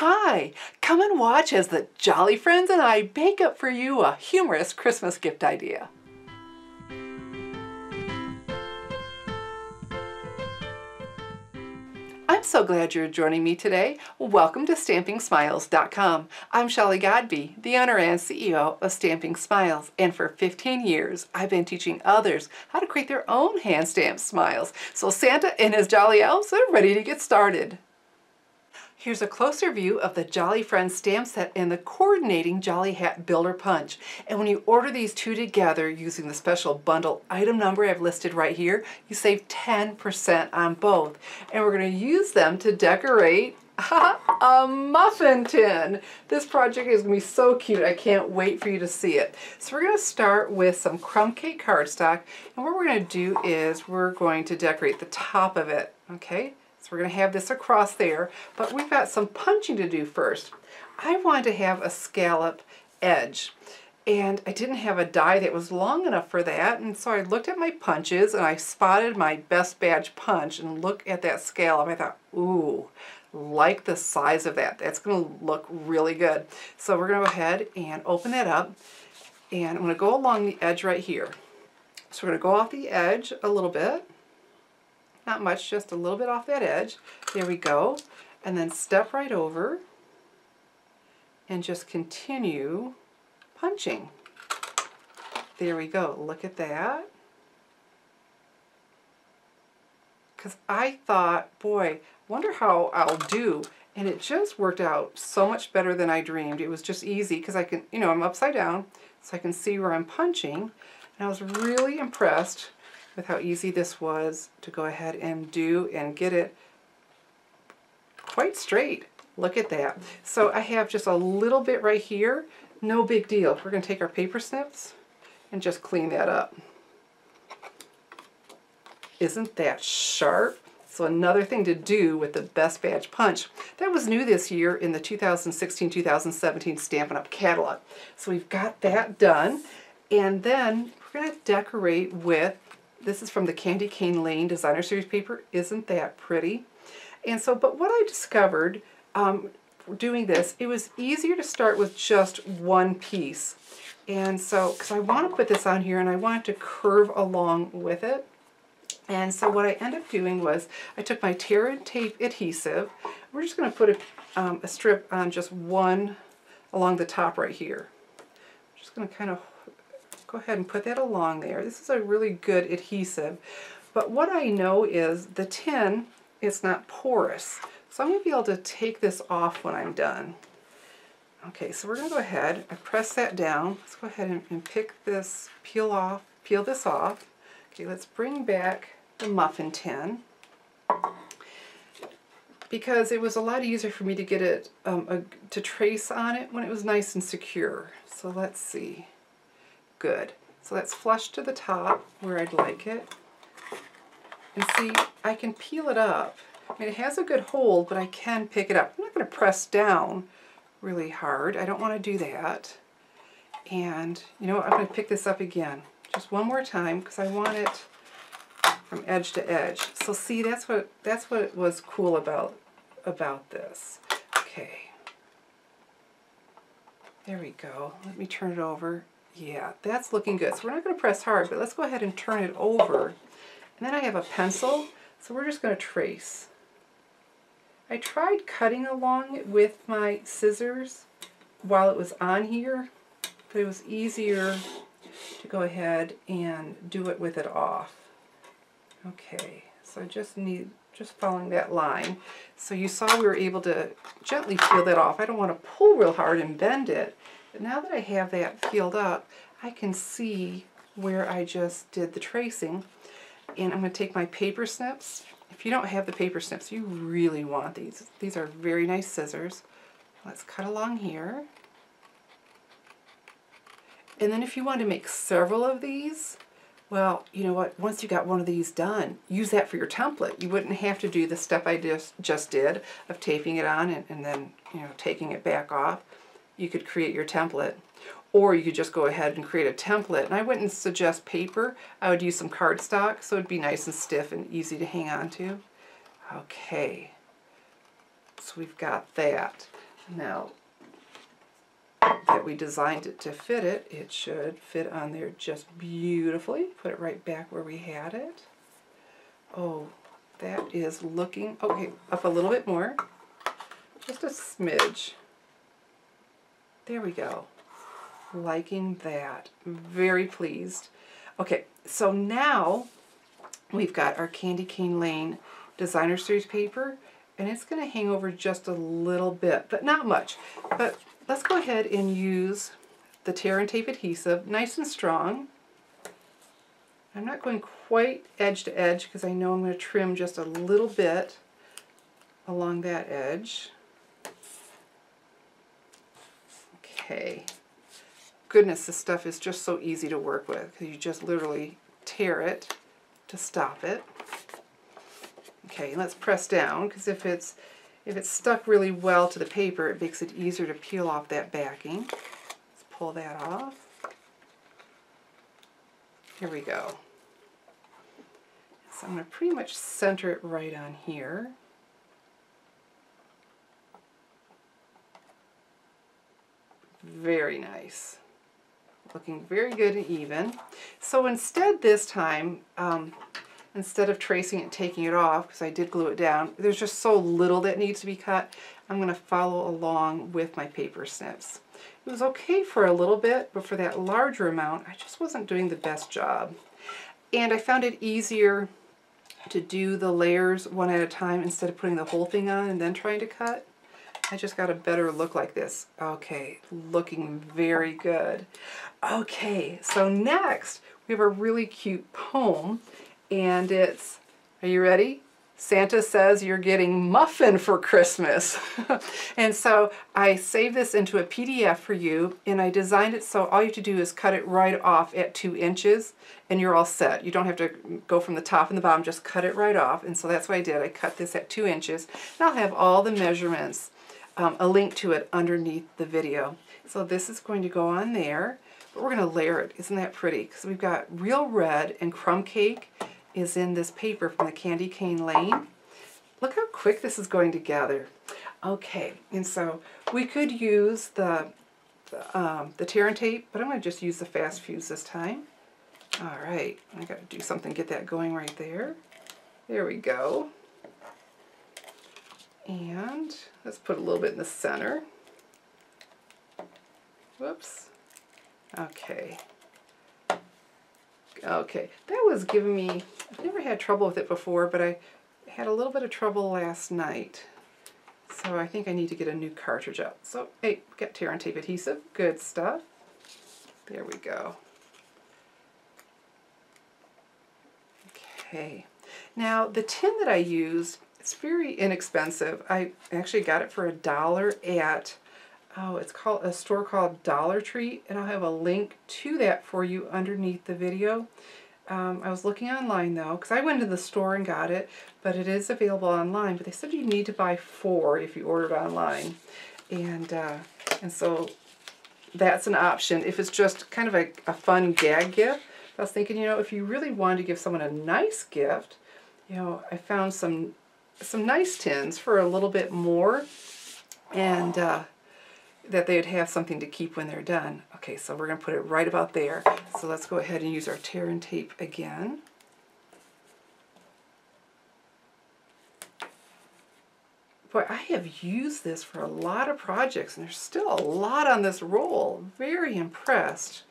Hi, come and watch as the Jolly Friends and I bake up for you a humorous Christmas gift idea. I'm so glad you're joining me today. Welcome to StampingSmiles.com. I'm Shelley Godby, the owner and CEO of Stamping Smiles, and for 15 years I've been teaching others how to create their own hand stamped smiles. So Santa and his jolly elves are ready to get started. Here's a closer view of the Jolly Friends stamp set and the coordinating Jolly Hat Builder Punch. And when you order these two together using the special bundle item number I've listed right here, you save 10% on both. And we're going to use them to decorate a muffin tin. This project is going to be so cute. I can't wait for you to see it. So we're going to start with some crumb cake cardstock. And what we're going to do is we're going to decorate the top of it. Okay? So we're going to have this across there, but we've got some punching to do first. I wanted to have a scallop edge, and I didn't have a die that was long enough for that, and so I looked at my punches and I spotted my best badge punch and looked at that scallop. I thought, ooh, like the size of that. That's going to look really good. So we're going to go ahead and open that up, and I'm going to go along the edge right here. So we're going to go off the edge a little bit. Not much, just a little bit off that edge. There we go. And then step right over and just continue punching. There we go. Look at that. Because I thought, boy, wonder how I'll do. And it just worked out so much better than I dreamed. It was just easy because I can, I'm upside down so I can see where I'm punching. And I was really impressed with how easy this was to go ahead and do and get it quite straight. Look at that. So I have just a little bit right here. No big deal. We're going to take our paper snips and just clean that up. Isn't that sharp? So another thing to do with the Best Badge Punch. That was new this year in the 2016-2017 Stampin' Up! Catalog. So we've got that done. And then we're going to decorate with, this is from the Candy Cane Lane Designer Series paper. Isn't that pretty? And so, but what I discovered doing this, it was easier to start with just one piece. And so, because I want to put this on here and I want it to curve along with it. And so what I ended up doing was I took my tear and tape adhesive. We're just going to put a strip on just one along the top right here. I'm just going to kind of go ahead and put that along there. This is a really good adhesive. But what I know is the tin is not porous. So I'm going to be able to take this off when I'm done. Okay, so we're going to go ahead and press that down. Let's go ahead and pick this, peel this off. Okay, let's bring back the muffin tin, because it was a lot easier for me to get it, to trace on it when it was nice and secure. So let's see. Good. So that's flush to the top where I'd like it. And see, I can peel it up. I mean, it has a good hold, but I can pick it up. I'm not going to press down really hard. I don't want to do that. And you know what? I'm going to pick this up again. Just one more time because I want it from edge to edge. So see, that's what was cool about this. Okay. There we go. Let me turn it over. Yeah, that's looking good. So we're not going to press hard, but let's go ahead and turn it over. And then I have a pencil, so we're just going to trace. I tried cutting along it with my scissors while it was on here, but it was easier to go ahead and do it with it off. Okay, so I just following that line. So you saw we were able to gently peel that off. I don't want to pull real hard and bend it. But now that I have that peeled up, I can see where I just did the tracing. And I'm going to take my paper snips. If you don't have the paper snips, you really want these. These are very nice scissors. Let's cut along here. And then if you want to make several of these, well, you know what, once you got one of these done, use that for your template. You wouldn't have to do the step I just did of taping it on and then, taking it back off. You could create your template. Or you could just go ahead and create a template. And I wouldn't suggest paper. I would use some cardstock so it'd be nice and stiff and easy to hang on to. Okay, so we've got that. Now that we designed it to fit it, it should fit on there just beautifully. Put it right back where we had it. Oh, that is looking, okay, up a little bit more. Just a smidge. There we go. Liking that. Very pleased. Okay, so now we've got our Candy Cane Lane Designer Series paper, and it's going to hang over just a little bit, but not much. But let's go ahead and use the tear and tape adhesive, nice and strong. I'm not going quite edge to edge because I know I'm going to trim just a little bit along that edge. Okay. Goodness, this stuff is just so easy to work with because you just literally tear it to stop it. Okay, let's press down because if it's stuck really well to the paper, it makes it easier to peel off that backing. Let's pull that off. Here we go. So I'm going to pretty much center it right on here. Very nice. Looking very good and even. So instead this time, instead of tracing it and taking it off, because I did glue it down, there's just so little that needs to be cut, I'm going to follow along with my paper snips. It was okay for a little bit, but for that larger amount, I just wasn't doing the best job. And I found it easier to do the layers one at a time instead of putting the whole thing on and then trying to cut. I just got a better look like this. Okay, looking very good. Okay, so next we have a really cute poem, and it's, are you ready? Santa says you're getting muffin for Christmas. And so I saved this into a PDF for you, and I designed it so all you have to do is cut it right off at 2 inches, and you're all set. You don't have to go from the top and the bottom, just cut it right off. And so that's what I did. I cut this at 2 inches, and I'll have all the measurements, a link to it underneath the video. So this is going to go on there, but we're going to layer it. Isn't that pretty? Because we've got real red, and crumb cake is in this paper from the Candy Cane Lane. Look how quick this is going together. Okay, and so we could use the tear and tape, but I'm going to just use the fast fuse this time. All right, I got to do something to get that going right there. There we go. And let's put a little bit in the center. Whoops. Okay. Okay, that was giving me, I've never had trouble with it before, but I had a little bit of trouble last night. So I think I need to get a new cartridge out. So, hey, got tear and tape adhesive, good stuff. There we go. Okay, now the tin that I used, it's very inexpensive. I actually got it for $1 at, oh, it's called a store called Dollar Tree, and I'll have a link to that for you underneath the video. I was looking online though, because I went to the store and got it, but it is available online. But they said you need to buy 4 if you ordered online, and so that's an option if it's just kind of a fun gag gift. I was thinking, you know, if you really wanted to give someone a nice gift, you know, I found some nice tins for a little bit more, and that they'd have something to keep when they're done. Okay, so we're going to put it right about there. So let's go ahead and use our tear and tape again. Boy, I have used this for a lot of projects, and there's still a lot on this roll. Very impressed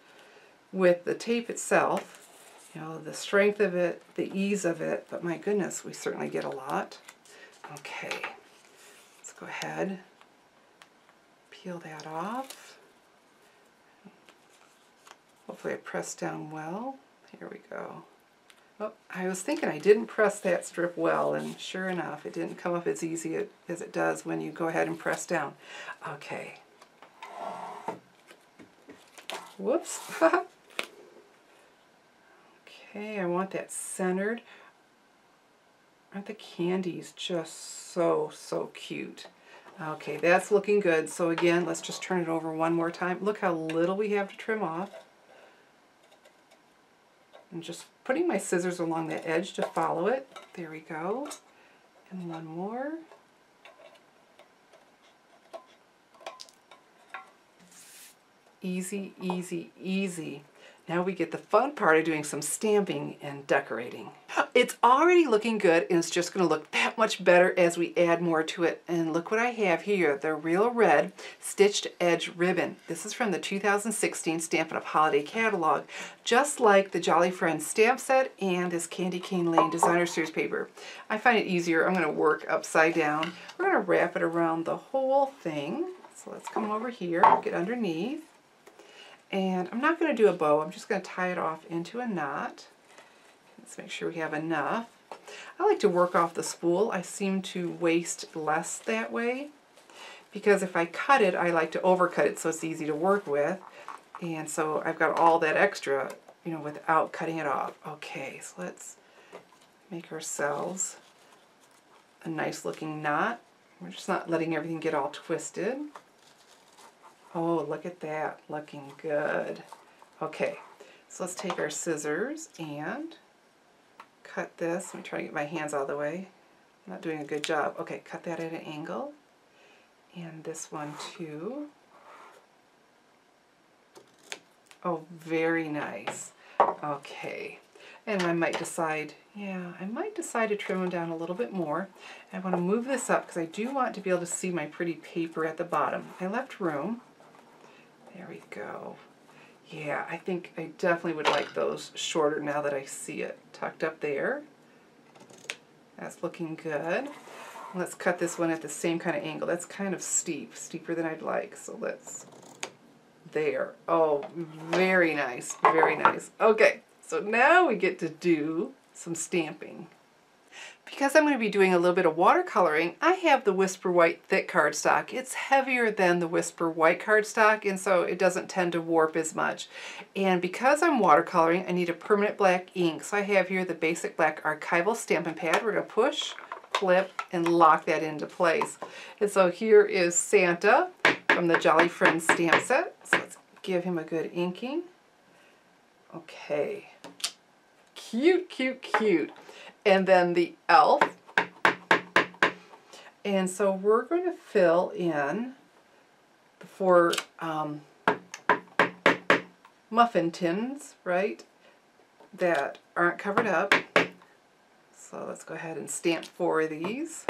with the tape itself. You know, the strength of it, the ease of it, but my goodness, we certainly get a lot. Okay, let's go ahead, peel that off. Hopefully I pressed down well. Here we go. Oh, I was thinking I didn't press that strip well, and sure enough, it didn't come up as easy as it does when you go ahead and press down. Okay. Whoops. Okay, I want that centered. Aren't the candies just so, so cute? Okay, that's looking good. So again, let's just turn it over one more time. Look how little we have to trim off. I'm just putting my scissors along the edge to follow it. There we go. And one more. Easy, easy, easy. Now we get the fun part of doing some stamping and decorating. It's already looking good, and it's just going to look that much better as we add more to it. And look what I have here, the Real Red Stitched Edge Ribbon. This is from the 2016 Stampin' Up! Holiday Catalog, just like the Jolly Friends stamp set and this Candy Cane Lane Designer Series paper. I find it easier. I'm going to work upside down. We're going to wrap it around the whole thing. So let's come over here, get underneath. And I'm not going to do a bow, I'm just going to tie it off into a knot. Let's make sure we have enough. I like to work off the spool. I seem to waste less that way, because if I cut it, I like to overcut it so it's easy to work with. And so I've got all that extra, you know, without cutting it off. Okay, so let's make ourselves a nice looking knot. We're just not letting everything get all twisted. Oh, look at that, looking good. Okay, so let's take our scissors and cut this. Let me try to get my hands out of the way. I'm not doing a good job. Okay, cut that at an angle. And this one too. Oh, very nice. Okay, and I might decide, to trim them down a little bit more. I want to move this up because I do want to be able to see my pretty paper at the bottom. I left room. There we go. Yeah, I think I definitely would like those shorter now that I see it tucked up there. That's looking good. Let's cut this one at the same kind of angle. That's kind of steep, steeper than I'd like. So let's, there. Oh, very nice, very nice. Okay, so now we get to do some stamping. Because I'm going to be doing a little bit of watercoloring, I have the Whisper White thick cardstock. It's heavier than the Whisper White cardstock, and so it doesn't tend to warp as much. And because I'm watercoloring, I need a permanent black ink. So I have here the basic black Archival Stampin' Pad. We're going to push, flip, and lock that into place. And so here is Santa from the Jolly Friends stamp set. So let's give him a good inking. Okay. Cute, cute, cute. And then the elf. And so we're going to fill in the 4 muffin tins, right, that aren't covered up. So let's go ahead and stamp 4 of these.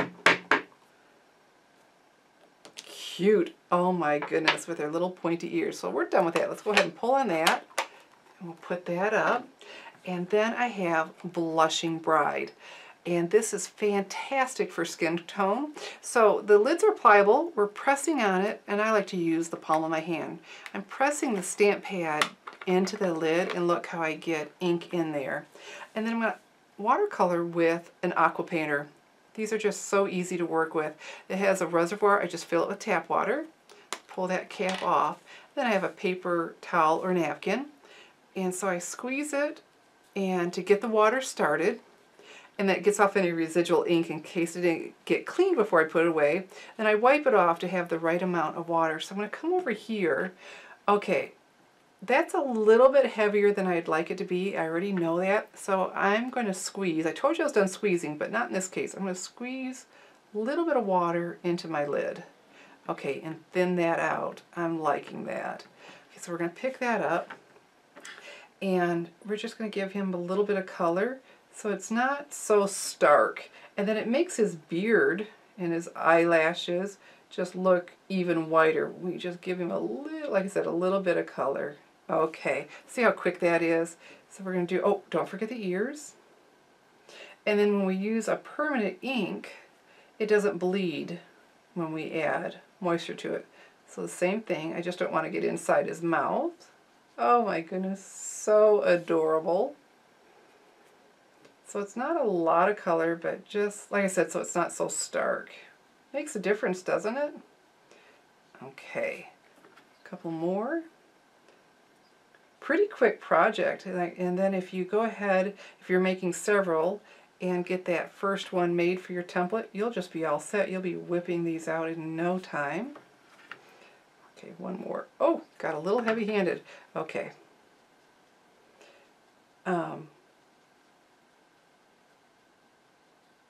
Cute. Oh my goodness, with their little pointy ears. So we're done with that. Let's go ahead and pull on that. And we'll put that up. And then I have Blushing Bride. And this is fantastic for skin tone. So the lids are pliable. We're pressing on it, and I like to use the palm of my hand. I'm pressing the stamp pad into the lid, and look how I get ink in there. And then I'm going to watercolor with an Aqua Painter. These are just so easy to work with. It has a reservoir. I just fill it with tap water, pull that cap off. Then I have a paper towel or napkin. And so I squeeze it and to get the water started, and that gets off any residual ink in case it didn't get cleaned before I put it away. Then I wipe it off to have the right amount of water. So I'm going to come over here. Okay, that's a little bit heavier than I'd like it to be. I already know that. So I'm going to squeeze. I told you I was done squeezing, but not in this case. I'm going to squeeze a little bit of water into my lid. Okay, and thin that out. I'm liking that. Okay, so we're going to pick that up. And we're just going to give him a little bit of color so it's not so stark. And then it makes his beard and his eyelashes just look even whiter. We just give him a little, like I said, a little bit of color. Okay, see how quick that is? So we're going to do, oh, don't forget the ears. And then when we use a permanent ink, it doesn't bleed when we add moisture to it. So the same thing, I just don't want to get inside his mouth. Oh my goodness, so adorable. So it's not a lot of color, but just, like I said, so it's not so stark. Makes a difference, doesn't it? Okay, a couple more. Pretty quick project. And then if you go ahead, if you're making several, and get that first one made for your template, you'll just be all set. You'll be whipping these out in no time. Okay, one more. Oh, got a little heavy-handed. Okay.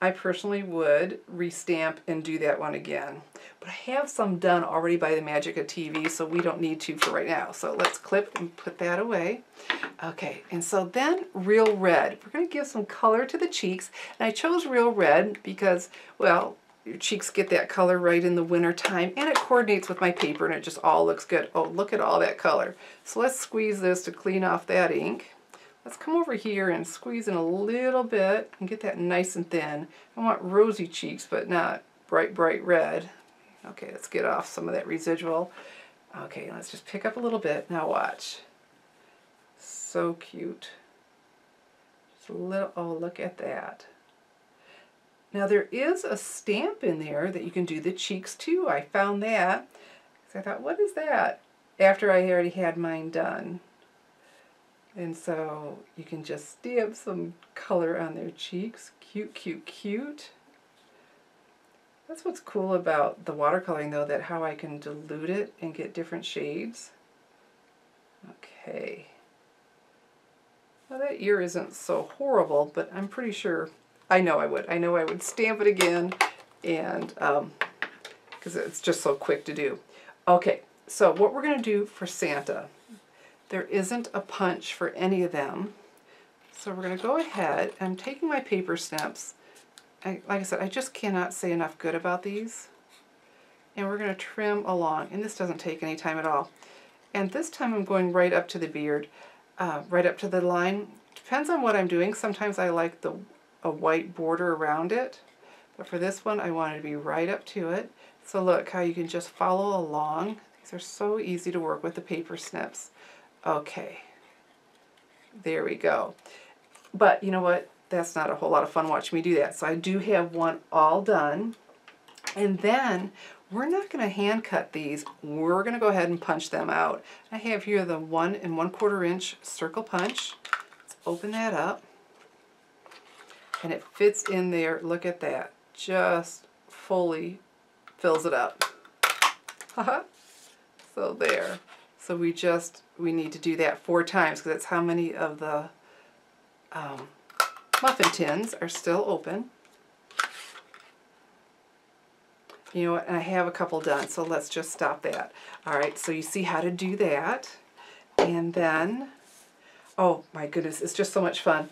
I personally would restamp and do that one again. But I have some done already by the magic of TV, so we don't need to for right now. So let's clip and put that away. Okay, and so then Real Red. We're going to give some color to the cheeks. And I chose Real Red because, well, your cheeks get that color right in the winter time, and it coordinates with my paper, and it just all looks good. Oh, look at all that color. So let's squeeze this to clean off that ink. Let's come over here and squeeze in a little bit and get that nice and thin. I want rosy cheeks, but not bright, bright red. Okay, let's get off some of that residual. Okay, let's just pick up a little bit. Now watch. So cute. Just a little, oh, look at that. Now there is a stamp in there that you can do the cheeks too. I found that. So I thought, what is that? After I already had mine done. And so you can just stamp some color on their cheeks. Cute, cute, cute. That's what's cool about the watercoloring though, that how I can dilute it and get different shades. Okay. Well, that ear isn't so horrible, but I'm pretty sure, I know I would stamp it again, and because it's just so quick to do. Okay, so what we're going to do for Santa, there isn't a punch for any of them. So we're going to go ahead, I'm taking my paper snips. Like I said, I just cannot say enough good about these. And we're going to trim along, and this doesn't take any time at all. And this time I'm going right up to the beard, right up to the line. Depends on what I'm doing. Sometimes I like a white border around it, but for this one I want it to be right up to it. So look how you can just follow along. These are so easy to work with the paper snips. Okay, there we go. But you know what? That's not a whole lot of fun watching me do that. So I do have one all done. And then we're not going to hand cut these. We're going to go ahead and punch them out. I have here the 1 1/4 inch circle punch. Let's open that up. And it fits in there. Look at that. Just fully fills it up. So there. So we need to do that 4 times because that's how many of the muffin tins are still open. You know what, and I have a couple done, so let's just stop that. Alright, so you see how to do that. And then, oh my goodness, it's just so much fun.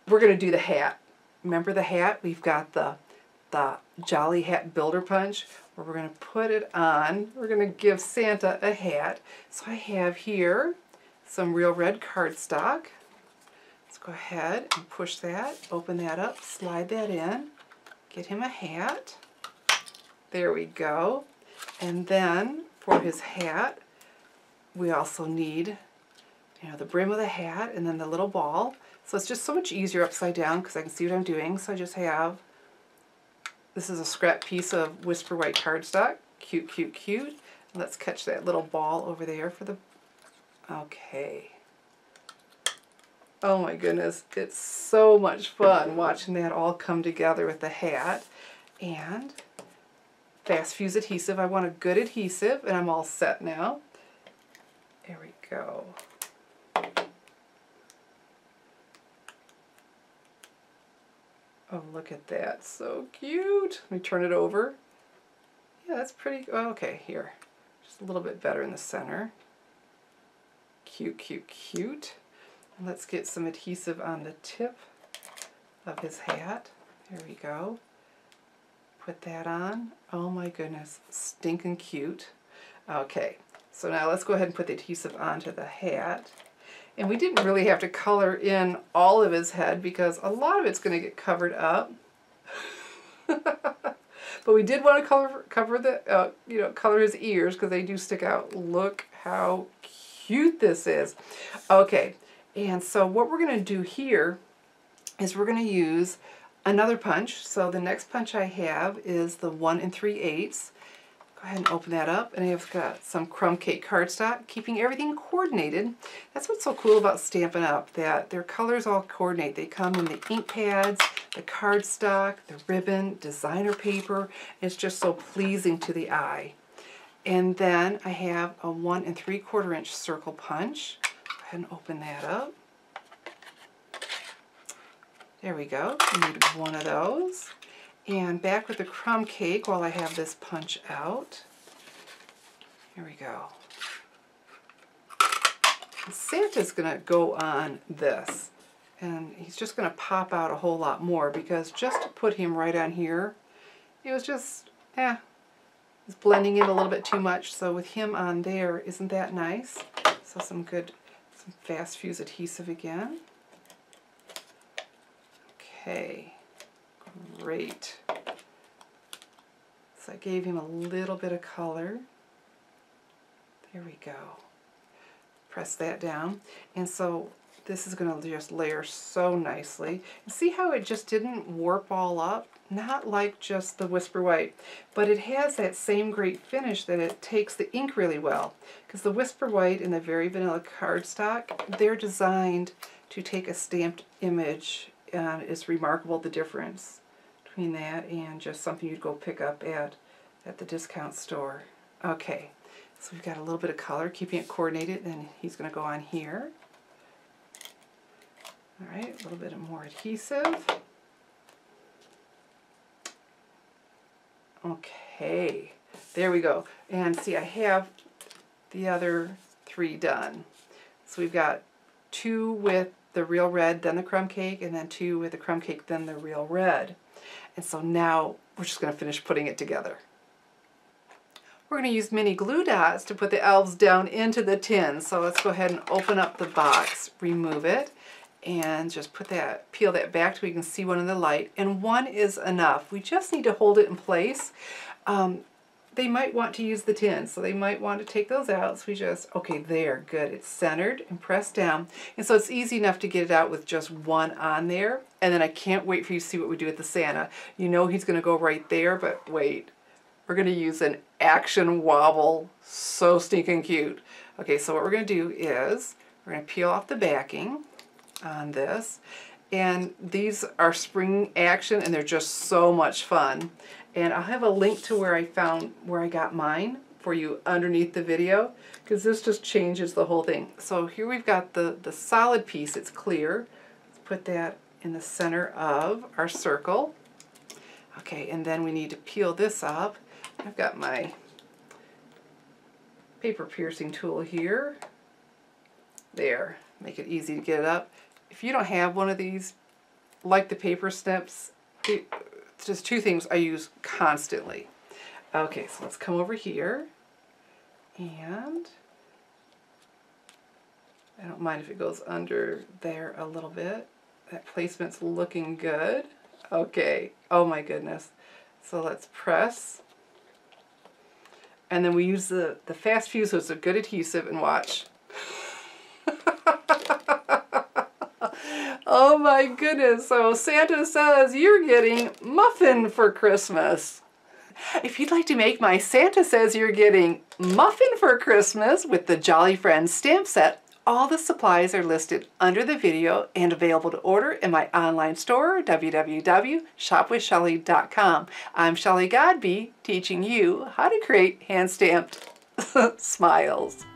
We're going to do the hat. Remember the hat? We've got the Jolly Hat Builder Punch, where we're going to put it on. We're going to give Santa a hat. So I have here some Real Red cardstock. Let's go ahead and push that, open that up, slide that in, get him a hat. There we go. And then for his hat, we also need, you know, the brim of the hat and then the little ball. So it's just so much easier upside down because I can see what I'm doing. So I just have, this is a scrap piece of Whisper White cardstock. Cute, cute, cute. Let's catch that little ball over there for the, okay. Oh my goodness, it's so much fun watching that all come together with the hat. And fast fuse adhesive. I want a good adhesive, and I'm all set now. There we go. Oh, look at that. So cute. Let me turn it over. Yeah, that's pretty, oh, okay, here. Just a little bit better in the center. Cute, cute, cute. And let's get some adhesive on the tip of his hat. There we go. Put that on. Oh my goodness, stinking cute. Okay, so now let's go ahead and put the adhesive onto the hat. And we didn't really have to color in all of his head because a lot of it's going to get covered up. But we did want to cover the, color his ears because they do stick out. Look how cute this is. Okay, and so what we're going to do here is we're going to use another punch. So the next punch I have is the 1 3/8. Go ahead and open that up, and I've got some Crumb Cake cardstock, keeping everything coordinated. That's what's so cool about Stampin' Up, that their colors all coordinate. They come in the ink pads, the cardstock, the ribbon, designer paper. It's just so pleasing to the eye. And then I have a 1 3/4 inch circle punch. Go ahead and open that up. There we go. We need one of those. And back with the crumb cake while I have this punch out. Here we go. Santa's going to go on this. And he's just going to pop out a whole lot more because just to put him right on here, it was just, it's blending in a little bit too much. So with him on there, isn't that nice? So some fast fuse adhesive again. Okay, great. So I gave him a little bit of color. There we go. Press that down. And so this is going to just layer so nicely. And see how it just didn't warp all up? Not like just the Whisper White, but it has that same great finish that it takes the ink really well. Because the Whisper White and the Very Vanilla Cardstock, they're designed to take a stamped image, and it's remarkable the difference between that and just something you'd go pick up at the discount store. Okay, so we've got a little bit of color, keeping it coordinated, and he's going to go on here. All right, a little bit more adhesive. Okay, there we go. And see, I have the other 3 done. So we've got 2 with the real red, then the crumb cake, and then 2 with the crumb cake, then the real red. And so now we're just going to finish putting it together. We're going to use mini glue dots to put the elves down into the tin. So let's go ahead and open up the box, remove it, and just peel that back so we can see one in the light. And 1 is enough. We just need to hold it in place. They might want to use the tin, so they might want to take those out. So we just, okay, there, good. It's centered and pressed down. And so it's easy enough to get it out with just 1 on there. And then I can't wait for you to see what we do with the Santa. You know he's going to go right there, but wait. We're going to use an action wobble. So stinking cute. Okay, so what we're going to do is we're going to peel off the backing on this. And these are spring action, and they're just so much fun. And I'll have a link to where I got mine for you underneath the video, because this just changes the whole thing. So here we've got the solid piece. It's clear. Let's put that in the center of our circle. Okay, and then we need to peel this up. I've got my paper piercing tool here. There, make it easy to get it up. If you don't have one of these, like the paper snips, it's just 2 things I use constantly. Okay, so let's come over here, and I don't mind if it goes under there a little bit. That placement's looking good. Okay, oh my goodness. So let's press. And then we use the fast fuse, so it's a good adhesive, and watch. Oh my goodness, so Santa says you're getting muffin for Christmas. If you'd like to make my Santa says you're getting muffin for Christmas with the Jolly Friends stamp set, all the supplies are listed under the video and available to order in my online store, www.shopwithshelly.com. I'm Shelly Godby, teaching you how to create hand-stamped smiles.